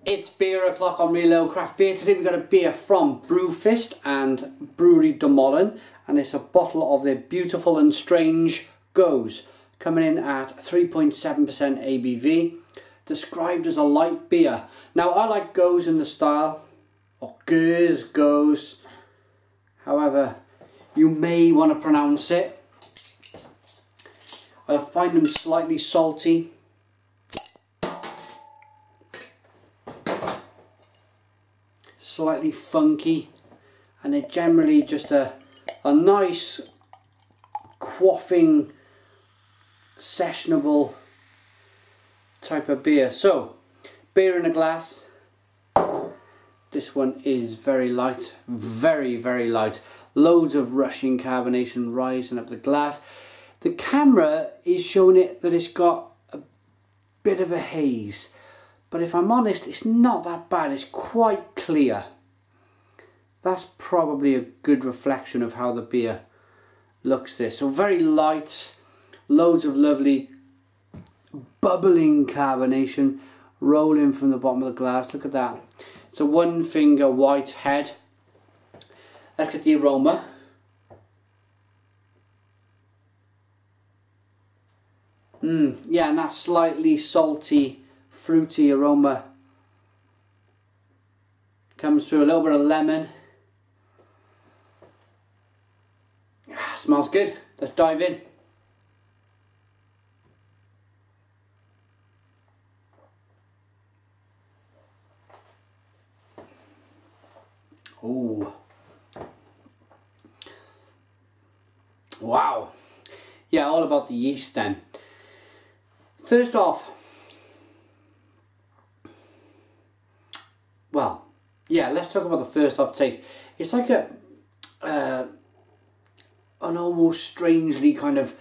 It's beer o'clock on Real Ale Craft Beer. Today we've got a beer from Brewfist and Brouwerij De Molen, and it's a bottle of their beautiful and strange Gose, coming in at 3.7% ABV, described as a light beer. Now I like Gose in the style, or Gose, however you may want to pronounce it. I find them slightly salty. Slightly funky, and they're generally just a nice quaffing sessionable type of beer. So beer in a glass. This one is very light, very light, loads of rushing carbonation rising up the glass. The camera is showing it that it's got a bit of a haze, but if I'm honest, it's not that bad. It's quite clear. That's probably a good reflection of how the beer looks there. So very light, loads of lovely bubbling carbonation rolling from the bottom of the glass. Look at that. It's a one finger white head. Let's get the aroma. Yeah, and that slightly salty, fruity aroma comes through. A little bit of lemon. Smells good. Let's dive in. Oh, wow. Yeah, all about the yeast then. First off, well, yeah, let's talk about the first off taste. It's like an almost strangely kind of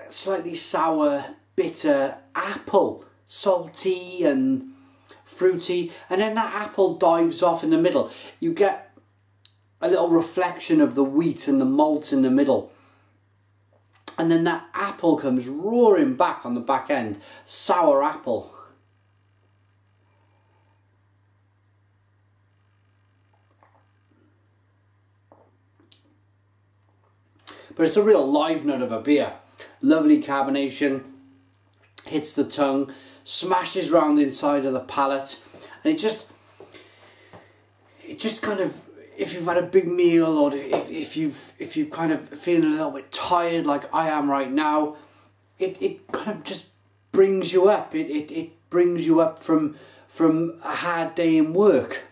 slightly sour, bitter apple, salty and fruity, and then that apple dives off in the middle. You get a little reflection of the wheat and the malt in the middle, and then that apple comes roaring back on the back end. Sour apple. But it's a real live nut of a beer. Lovely carbonation, hits the tongue, smashes round the inside of the palate, and it just kind of, if you've had a big meal, or if you've kind of feeling a little bit tired like I am right now, it kind of just brings you up. It brings you up from a hard day in work.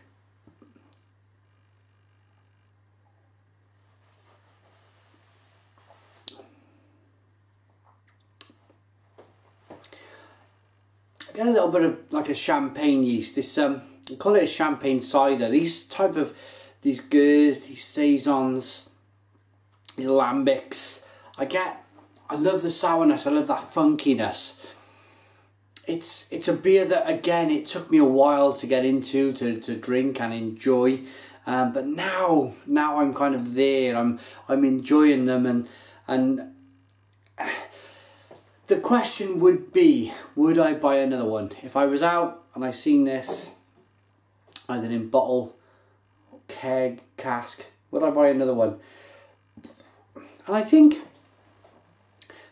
I get a little bit of like a champagne yeast. This I call it a champagne cider. These Gose, these saisons, these lambics. I love the sourness. I love that funkiness. It's a beer that, again, it took me a while to get into, to drink and enjoy. But now I'm kind of there. I'm enjoying them, and the question would be, would I buy another one? If I was out and I seen this, either in bottle, keg, cask, would I buy another one? And I think,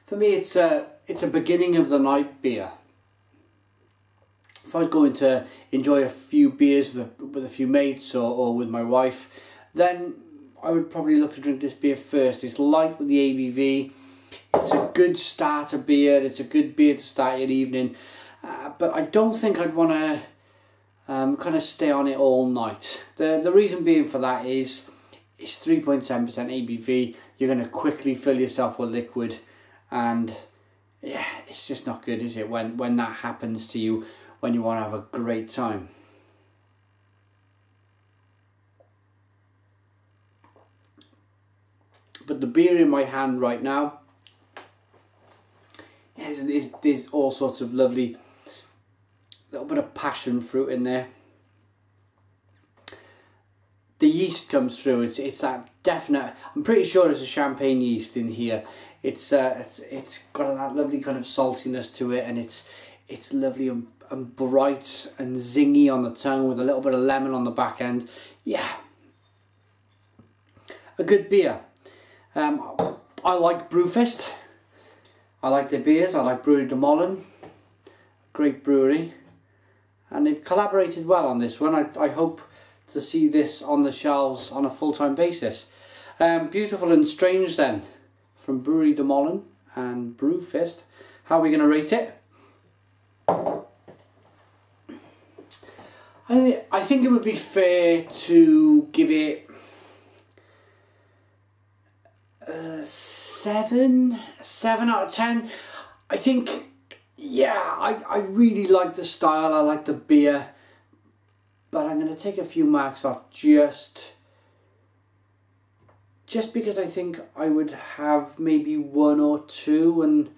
for me, it's a beginning of the night beer. If I was going to enjoy a few beers with a few mates or with my wife, then I would probably look to drink this beer first. It's light with the ABV. It's a good starter beer. It's a good beer to start your evening. But I don't think I'd want to kind of stay on it all night. The reason being for that is it's 3.7% ABV. You're going to quickly fill yourself with liquid, and yeah, it's just not good, is it, when that happens to you, when you want to have a great time. But the beer in my hand right now, there's all sorts of lovely, little bit of passion fruit in there. The yeast comes through. It's that definite. I'm pretty sure there's a champagne yeast in here. It's got that lovely kind of saltiness to it, and it's lovely and and bright and zingy on the tongue with a little bit of lemon on the back end. Yeah, a good beer. I like Brewfist. I like their beers. I like Brouwerij De Molen. Great brewery. And they've collaborated well on this one. I hope to see this on the shelves on a full-time basis. Beautiful and Strange then, from Brouwerij De Molen and Brewfist. How are we going to rate it? I think it would be fair to give it 7 out of 10. I think, yeah, I really like the style, I like the beer, but I'm going to take a few marks off just because I think I would have maybe 1 or 2 and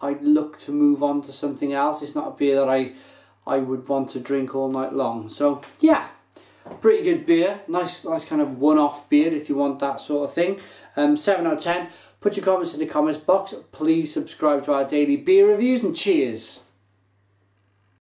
I'd look to move on to something else. It's not a beer that I would want to drink all night long. So yeah, pretty good beer. Nice kind of one-off beer if you want that sort of thing. 7 out of 10. Put your comments in the comments box. Please subscribe to our daily beer reviews, and cheers.